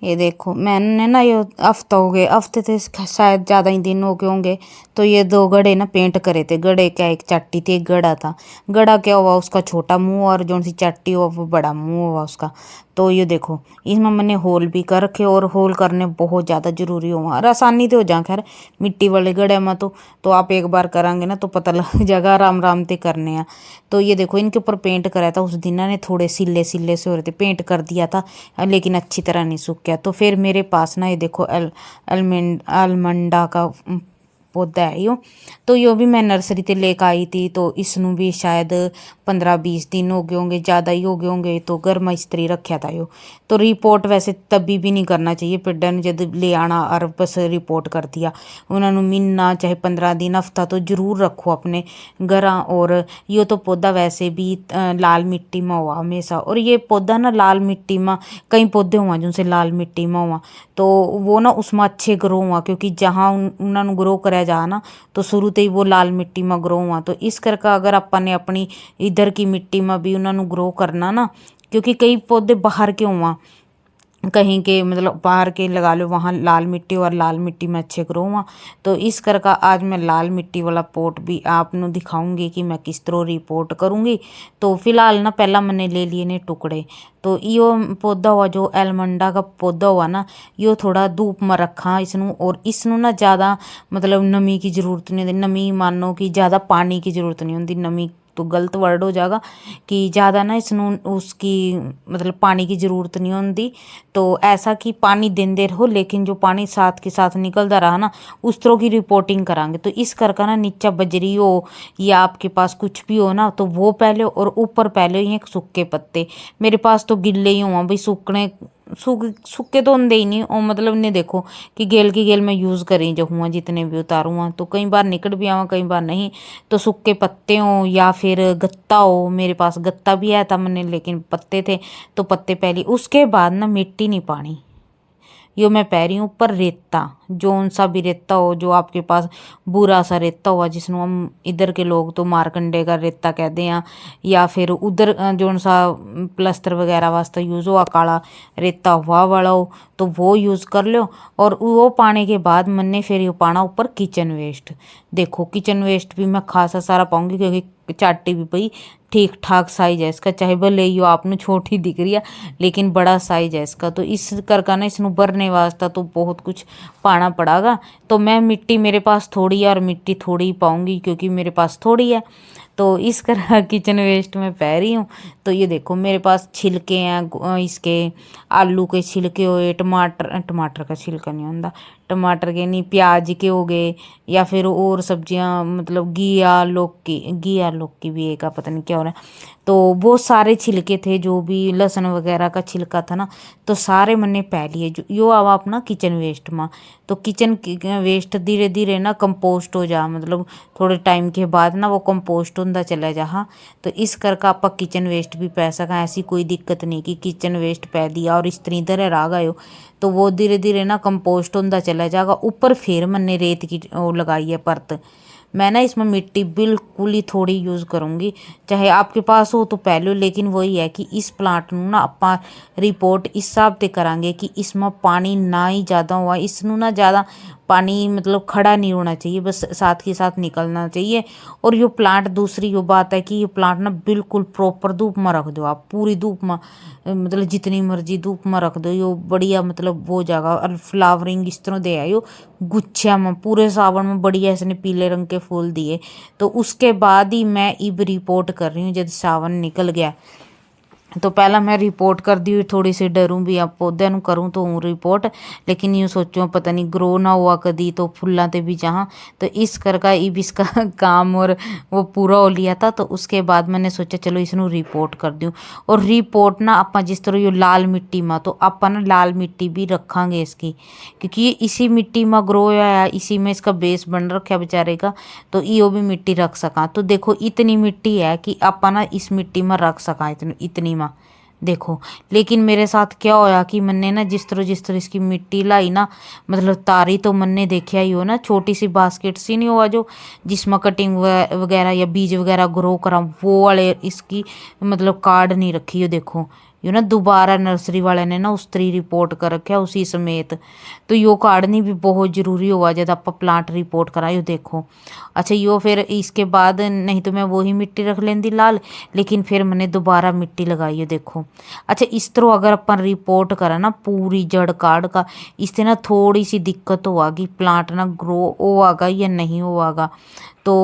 ये देखो मैंने ना ये हफ्ता हो गए, हफ्ते थे शायद ज़्यादा ही दिन हो गए होंगे। तो ये दो गड़े ना पेंट करे थे। गड़े क्या, एक चट्टी थी एक गड़ा था। गड़ा क्या हुआ, उसका छोटा मुंह और जो सी चट्टी हुआ वो बड़ा मुंह हुआ उसका। तो ये देखो इसमें मैंने होल भी कर रखे, और होल करने बहुत ज़्यादा जरूरी हुआ और आसानी तो हो जा खैर मिट्टी वाले गड़े में। तो आप एक बार करांगे ना तो पता लग जाएगा, आराम आराम से करने हैं। तो ये देखो इनके ऊपर पेंट कराया था उस दिन ना, ने थोड़े सिले सिले से हो रहे थे, पेंट कर दिया था लेकिन अच्छी तरह नहीं सूख गया। तो फिर मेरे पास ना ये देखो अलमंडा का पौधा है यो। तो यो भी मैं नर्सरी ते लेकर आई थी। तो इसनू भी शायद 15-20 दिन हो गए होंगे, ज़्यादा ही हो गए होंगे। तो घर में इस्त्री रखा था यो। तो रिपोर्ट वैसे तभी भी नहीं करना चाहिए, पिड्डा ने जब ले आना और बस रिपोर्ट कर दिया। उन्होंने महीना चाहे 15 दिन हफ्ता तो जरूर रखो अपने घर। और यो तो पौधा वैसे भी लाल मिट्टी में हुआ हमेशा। और ये पौधा ना लाल मिट्टी में, कई पौधे हुआ जिनसे लाल मिट्टी में हुआ तो वो ना उसमें अच्छे ग्रो हुआ, क्योंकि जहाँ उन्होंने ग्रो कराया जा ना तो शुरू से ही वो लाल मिट्टी में ग्रो हुआ। तो इस करके अगर अपन ने अपनी इधर की मिट्टी में भी उन्होंने ग्रो करना ना, क्योंकि कई पौधे बाहर के हुआ, कहीं के मतलब बाहर के लगा लो, वहाँ लाल मिट्टी और लाल मिट्टी में अच्छे ग्रो हुआ। तो इस करके आज मैं लाल मिट्टी वाला पोट भी आपको दिखाऊंगी कि मैं किस तरह रिपोर्ट करूंगी। तो फिलहाल ना पहला मैंने ले लिए ने टुकड़े। तो यो पौधा हुआ जो एलमंडा का पौधा हुआ ना, यो थोड़ा धूप में रखा इसनू। और इसनू ना ज़्यादा मतलब नमी की जरूरत नहीं होती। नमी मानो कि ज़्यादा पानी की जरूरत नहीं होती। नमी तो गलत वर्ड हो जाएगा कि ज़्यादा ना इसनू उसकी मतलब पानी की ज़रूरत नहीं होती। तो ऐसा कि पानी देंदे रहो, लेकिन जो पानी साथ के साथ निकलता रहा ना उस तरह की रिपोर्टिंग करांगे। तो इस करके ना नीचा बजरी हो या आपके पास कुछ भी हो ना, तो वो पहले और ऊपर पहले ही सूखे पत्ते। मेरे पास तो गिल्ले ही हुआ भाई, सूखने सूखे तो होंगे ही नहीं। और मतलब ने देखो कि गेल की गेल मैं यूज़ करी जो हुआ, जितने भी उतारूँ तो कई बार निकल भी आवा कई बार नहीं। तो सूखे पत्ते हों या फिर गत्ता हो, मेरे पास गत्ता भी आया था मैंने लेकिन पत्ते थे। तो पत्ते पहले, उसके बाद ना मिट्टी नहीं पानी। यो मैं पै रही हूँ ऊपर रेता, जोन सा भी रेता हो जो आपके पास बुरा सा रेता हुआ, जिसनों हम इधर के लोग तो मारकंडे का रेता कहते हैं, या फिर उधर जोन सा प्लस्तर वगैरह वास्ते यूज़ हुआ काला रेता हुआ वाला हो तो वो यूज़ कर लो। और वो पाने के बाद मैंने फिर ये पाना ऊपर किचन वेस्ट। देखो किचन वेस्ट भी मैं खासा सारा पाऊंगी, क्योंकि चाटी भी भाई ठीक ठाक साइज है इसका, चाहे भले ही आपने छोटी दिख रही है लेकिन बड़ा साइज है इसका। तो इस करके ना इसनों भरने वास्ता तो बहुत कुछ पाना पड़ेगा। तो मैं मिट्टी मेरे पास थोड़ी है और मिट्टी थोड़ी ही पाऊंगी क्योंकि मेरे पास थोड़ी है। तो इस तरह किचन वेस्ट में पै रही हूँ। तो ये देखो मेरे पास छिलके हैं इसके, आलू के छिलके हुए, टमाटर का छिलका नहीं होता, टमाटर के नहीं, प्याज के हो गए, या फिर और सब्जियां मतलब घिया लौकी भी एक पता नहीं क्या हो रहा है। तो वो सारे छिलके थे जो भी लहसुन वगैरह का छिलका था ना, तो सारे मैंने पै लिए जो यो आवा अपना किचन वेस्ट में। तो किचन वेस्ट धीरे धीरे ना कंपोस्ट हो जा, मतलब थोड़े टाइम के बाद ना वो कंपोस्ट होता चला जा। हाँ, तो इस करके आप किचन वेस्ट भी पै सका, ऐसी कोई दिक्कत नहीं कि किचन वेस्ट पै दिया और इस तरह इधर रह गए हो। तो वो धीरे धीरे ना कंपोस्ट होता चला जाएगा। ऊपर फिर मैंने रेत की वो लगाई है परत। मैं ना इसमें मिट्टी बिल्कुल ही थोड़ी यूज़ करूँगी, चाहे आपके पास हो तो पहले, लेकिन वही है कि इस प्लांट ना आप रिपोर्ट इस हिसाब से करांगे कि इसमें पानी ना ही ज़्यादा हुआ, इसनों ना ज़्यादा पानी मतलब खड़ा नहीं होना चाहिए, बस साथ के साथ निकलना चाहिए। और ये प्लांट दूसरी ये बात है कि ये प्लांट ना बिल्कुल प्रॉपर धूप में रख दो आप, पूरी धूप में मतलब जितनी मर्जी धूप में रख दो यो बढ़िया मतलब वो जगह। और फ्लावरिंग इस तरह दे आयो गुच्छा में, पूरे सावन में बढ़िया इसने पीले रंग के फूल दिए। तो उसके बाद ही मैं इब रिपोर्ट कर रही हूँ जब सावन निकल गया। तो पहला मैं रिपोर्ट कर दी, थोड़ी सी डरूं भी आप पौधे नु करूँ तो हूँ रिपोर्ट, लेकिन यूँ सोचो पता नहीं ग्रो ना हुआ कदी तो फुल्ला ते भी जहाँ। तो इस करका इब इसका काम और वो पूरा हो लिया था। तो उसके बाद मैंने सोचा चलो इसनों रिपोर्ट कर दूँ। और रिपोर्ट ना अपा जिस तरह ये लाल मिट्टी में, तो अपा ना लाल मिट्टी भी रखांगे इसकी, क्योंकि ये इसी मिट्टी में ग्रो है, इसी में इसका बेस बन रखा है बेचारे का। तो यो भी मिट्टी रख सका। तो देखो इतनी मिट्टी है कि अपा ना इस मिट्टी में रख सका इतनी में देखो। लेकिन मेरे साथ क्या होया कि मैंने ना जिस तरह इसकी मिट्टी लाई ना, मतलब तारी तो मैंने देखा ही हो ना, छोटी सी बास्केट सी नहीं हुआ जो जिसमें कटिंग वगैरह या बीज वगैरह ग्रो करा, वो वाले इसकी मतलब कार्ड नहीं रखी हो देखो। यो ना दोबारा नर्सरी वाले ने ना उस्तरी रिपोर्ट कर रखा उसी समेत। तो यो काढ़नी भी बहुत जरूरी हुआ जब आप प्लांट रिपोर्ट करा। यो देखो अच्छा यो फिर इसके बाद नहीं तो मैं वही मिट्टी रख लेंदी लाल, लेकिन फिर मैंने दोबारा मिट्टी लगाई। देखो अच्छा इस तरह अगर अपन रिपोर्ट करा ना पूरी जड़ काढ़ का, इससे ना थोड़ी सी दिक्कत होगी प्लांट ना ग्रो होगा या नहीं होगा। तो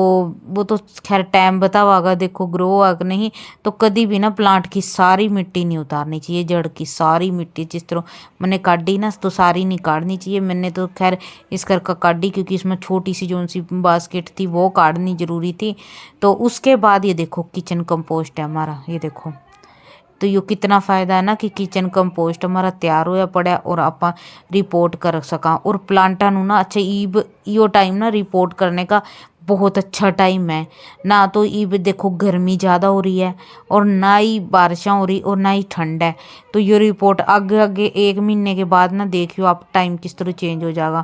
वो तो खैर टाइम बतावागा देखो ग्रो होगा नहीं। तो कभी भी ना प्लांट की सारी मिट्टी नहीं उतारनी चाहिए, जड़ की सारी मिट्टी जिस तरह मैंने काटी ना तो सारी नहीं काटनी चाहिए। मैंने तो खैर इस कर का काटी क्योंकि इसमें छोटी सी जो सी बास्केट थी वो काटनी जरूरी थी। तो उसके बाद ये देखो किचन कंपोस्ट है हमारा, ये देखो। तो यो कितना फ़ायदा है ना कि किचन कंपोस्ट हमारा तैयार होया पड़ा और आप रिपोर्ट कर सका। और प्लांटा नू ना अच्छा ईब यो टाइम ना रिपोर्ट करने का बहुत अच्छा टाइम है ना। तो ईब देखो गर्मी ज़्यादा हो रही है और ना ही बारिशें हो रही और ना ही ठंड है। तो ये रिपोर्ट आगे आगे 1 महीने के बाद ना देखियो आप टाइम किस तरह चेंज हो जाएगा,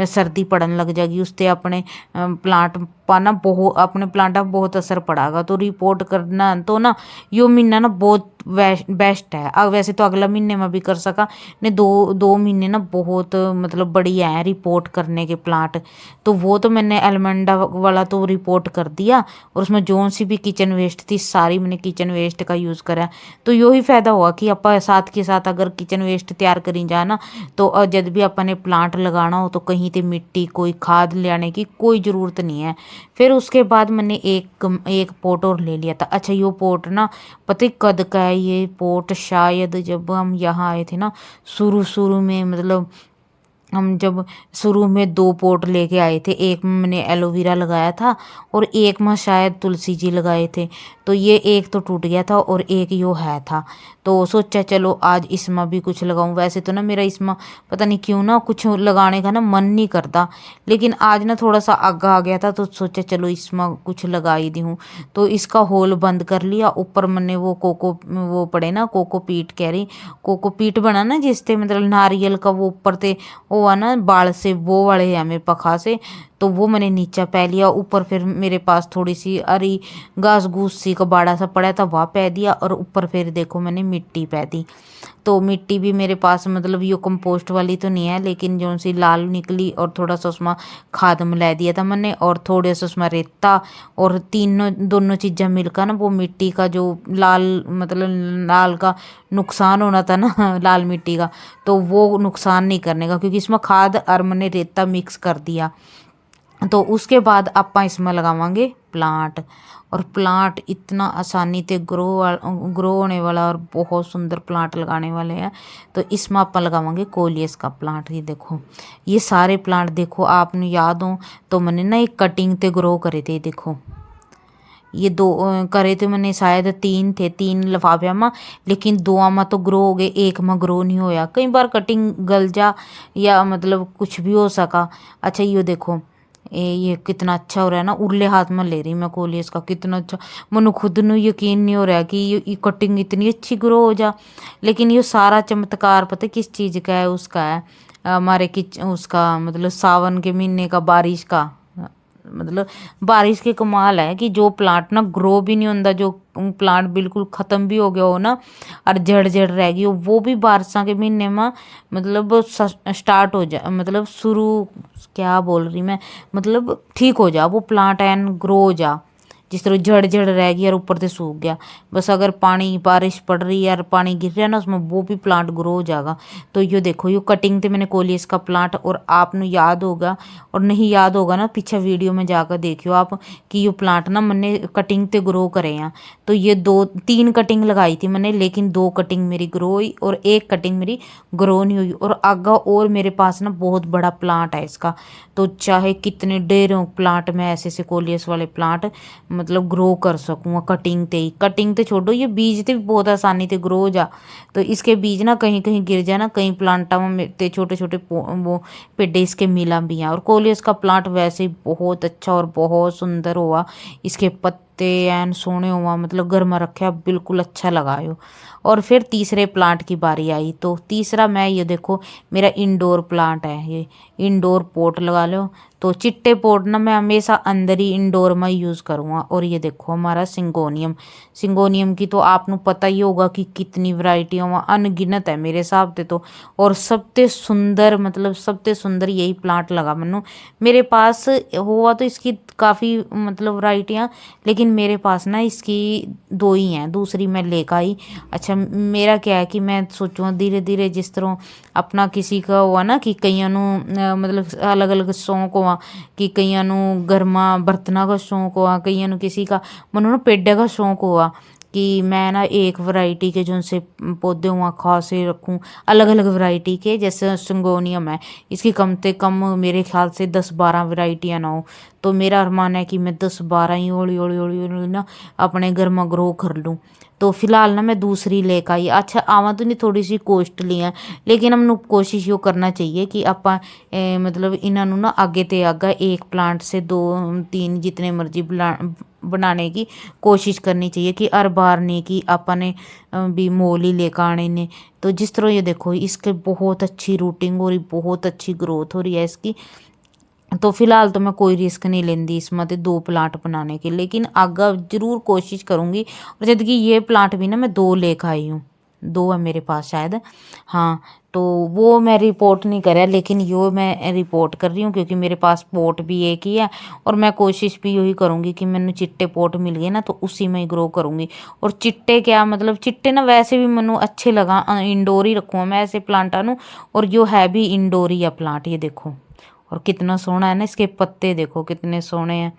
सर्दी पड़ने लग जाएगी उससे अपने प्लांट पर ना बहुत अपने प्लांट पर बहुत असर पड़ेगा। तो रिपोर्ट करना तो ना यो महीना ना बहुत बेस्ट है। अब वैसे तो अगला महीने में भी कर सका ने 2 महीने ना बहुत मतलब बढ़िया है रिपोर्ट करने के प्लांट। तो वो तो मैंने एलमंडा वाला तो रिपोर्ट कर दिया और उसमें जो सी भी किचन वेस्ट थी सारी मैंने किचन वेस्ट का यूज़ करा। तो यो ही फायदा हुआ कि आप साथ के साथ अगर किचन वेस्ट तैयार करी जाना तो जब भी अपने प्लांट लगाना हो तो कहीं ते मिट्टी कोई खाद ले आने की कोई ज़रूरत नहीं है। फिर उसके बाद मैंने एक पोट और ले लिया था। अच्छा यो पोट ना पता कद का है ये पोट, शायद जब हम यहाँ आए थे ना शुरू शुरू में, मतलब हम जब शुरू में 2 पोट लेके आए थे, एक में मैंने एलोवेरा लगाया था और एक में शायद तुलसी जी लगाए थे। तो ये एक तो टूट गया था और एक यो है था। तो सोचा चलो आज इसमें भी कुछ लगाऊं। वैसे तो ना मेरा इसमें पता नहीं क्यों ना कुछ लगाने का ना मन नहीं करता, लेकिन आज ना थोड़ा सा आगा आ गया था तो सोचा चलो इसमें कुछ लगा ही दी हूँ। तो इसका होल बंद कर लिया। ऊपर मैंने वो वो पड़े ना कोकोपीट कह रही, कोकोपीट बना ना जिससे मतलब नारियल का वो ऊपर थे वो है ना बाल से वो वाले हैं मेरे पास खासे। तो वो मैंने नीचा पै लिया। ऊपर फिर मेरे पास थोड़ी सी हरी घास घूस सी का बाड़ा सा पड़ा था वह पै दिया और ऊपर फिर देखो मैंने मिट्टी पै दी। तो मिट्टी भी मेरे पास मतलब ये कंपोस्ट वाली तो नहीं है, लेकिन जो सी लाल निकली और थोड़ा सा उसमें खाद मिला दिया था मैंने और थोड़े सा उसमें रेता और तीनों दोनों चीज़ें मिलकर ना वो मिट्टी का जो लाल मतलब लाल का नुकसान होना था ना लाल मिट्टी का, तो वो नुकसान नहीं करने का क्योंकि इसमें खाद और मैंने रेता मिक्स कर दिया। तो उसके बाद आप इसमें लगावांगे प्लांट। और प्लांट इतना आसानी से ग्रो होने वाला और बहुत सुंदर प्लांट लगाने वाले हैं। तो इसमें आप लगावांगे कोलियस का प्लांट। ये देखो ये सारे प्लांट देखो आपने याद हो तो मैंने ना एक कटिंग ते ग्रो करे थे। देखो ये 2 करे थे मैंने, शायद 3 थे 3 लिफाफे में, लेकिन 2 में तो ग्रो हो गए, एक में ग्रो नहीं होया। कई बार कटिंग गल जा या मतलब कुछ भी हो सका। अच्छा ये देखो ये कितना अच्छा हो रहा है ना, उरले हाथ में ले रही मैं कोलियस का, कितना अच्छा। मनु खुद ਨੂੰ यकीन नहीं हो रहा कि ये कटिंग इतनी अच्छी ग्रो हो जा। लेकिन ये सारा चमत्कार पता किस चीज़ का है, उसका है हमारे उसका मतलब सावन के महीने का बारिश का, मतलब बारिश के कमाल है कि जो प्लांट ना ग्रो भी नहीं होता, जो प्लांट बिल्कुल ख़त्म भी हो गया हो ना और जड़ जड़ रह गई हो, वो भी बारिशों के महीने में मतलब स्टार्ट हो जा, मतलब शुरू क्या बोल रही मैं, मतलब ठीक हो जा वो प्लांट एंड ग्रो हो जा। जिस तरह जड़ जड़ रह गई और ऊपर से सूख गया, बस अगर पानी बारिश पड़ रही है और पानी गिर रहा है ना उसमें वो भी प्लांट ग्रो हो जाएगा। तो ये देखो ये कटिंग थे मैंने कोलियस का प्लांट। और आपने याद होगा और नहीं याद होगा ना पीछे वीडियो में जाकर देखियो आप कि ये प्लांट ना मैंने कटिंग ते ग्रो करे हैं। तो ये 2-3 कटिंग लगाई थी मैंने, लेकिन 2 कटिंग मेरी ग्रो हुई और 1 कटिंग मेरी ग्रो नहीं हुई। और आगा और मेरे पास ना बहुत बड़ा प्लांट है इसका। तो चाहे कितने ढेरों प्लांट में ऐसे कोलियस वाले प्लांट मतलब ग्रो कर सकूँ कटिंग ते छोड़ो, ये बीज ते भी बहुत आसानी से ग्रो हो जा। तो इसके बीज ना कहीं कहीं गिर जाए ना, कहीं प्लांटा में ते छोटे छोटे वो पेडे इसके मिला भी हैं। और कोलियस का प्लांट वैसे ही बहुत अच्छा और बहुत सुंदर हुआ, इसके पत्ते एन सोने हुआ मतलब गर्मा रखा बिल्कुल अच्छा लगायो। और फिर तीसरे प्लांट की बारी आई तो तीसरा मैं ये देखो मेरा इंडोर प्लांट है, ये इंडोर पोट लगा लो। तो चिट्टे पोट ना मैं हमेशा अंदर ही इंडोर में यूज़ करूँगा। और ये देखो हमारा सिंगोनियम, सिंगोनियम की तो आपको पता ही होगा कि कितनी वैरायटी अनगिनत है मेरे हिसाब से तो। और सबसे सुंदर मतलब सबसे सुंदर यही प्लांट लगा मनु मेरे पास। हुआ तो इसकी काफ़ी मतलब वैरायटियाँ, लेकिन मेरे पास ना इसकी दो ही हैं, दूसरी मैं लेकर आई। अच्छा मेरा क्या है कि मैं सोचूँ धीरे धीरे जिस तरह अपना किसी का हुआ ना कि कईयां मतलब अलग अलग शौक हुआ कि कईयां गर्मा बर्तना का शौक हुआ, कईयां किसी का मनो ना पेड़े का शौक हुआ कि मैं ना एक वैरायटी के जो से पौधे हुआ खासे रखूं, अलग अलग वैरायटी के। जैसे सिंगोनियम है, इसकी कम से कम मेरे ख्याल से 10-12 वैरायटियाँ ना हो। तो मेरा अरमान है कि मैं 10-12 ही हौली हौली हौली हौली ना अपने घर में ग्रो कर लूँ। तो फिलहाल ना मैं दूसरी लेकर आई। अच्छा आवा तो नहीं थोड़ी सी कॉस्टली है, लेकिन हमने कोशिश यो करना चाहिए कि ਆਪਾਂ मतलब इन्हों ना आगे ते आगे एक प्लांट से 2-3 जितने मर्जी बनाने की कोशिश करनी चाहिए कि हर बार नहीं कि आपने भी मोल ही लेकर आने ने। तो जिस तरह ये देखो इसके बहुत अच्छी रूटिंग हो रही, बहुत अच्छी ग्रोथ हो रही है इसकी। तो फिलहाल तो मैं कोई रिस्क नहीं लेंदी इसमें तो 2 प्लांट बनाने की, लेकिन आगे जरूर कोशिश करूँगी। और जब कि ये प्लांट भी ना मैं 2 लेकर आई हूँ, 2 है मेरे पास शायद। हाँ तो वो मैं रिपोर्ट नहीं कर रहा, लेकिन यो मैं रिपोर्ट कर रही हूँ क्योंकि मेरे पास पोट भी एक ही है। और मैं कोशिश भी यही करूँगी कि मैंने चिट्टे पोट मिल गए ना तो उसी में ही ग्रो करूँगी। और चिट्टे क्या मतलब चिट्टे ना वैसे भी मैनू अच्छे लगा, इंडोर ही रखूँगा मैं ऐसे प्लांटा नू। और जो है भी इंडोर ही है प्लांट, ये देखो और कितना सोना है ना, इसके पत्ते देखो कितने सोने हैं।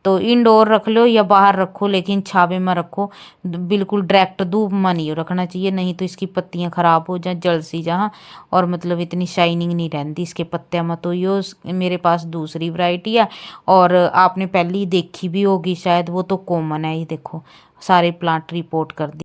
तो इंडोर रख लो या बाहर रखो, लेकिन छावे में रखो, बिल्कुल डायरेक्ट धूप में नहीं रखना चाहिए, नहीं तो इसकी पत्तियां खराब हो जाए जल सी जहाँ। और मतलब इतनी शाइनिंग नहीं रहती इसके पत्ते में। तो यो मेरे पास दूसरी वैरायटी है। और आपने पहली देखी भी होगी शायद, वो तो कॉमन है, ये देखो सारे प्लांट रिपोर्ट कर दी।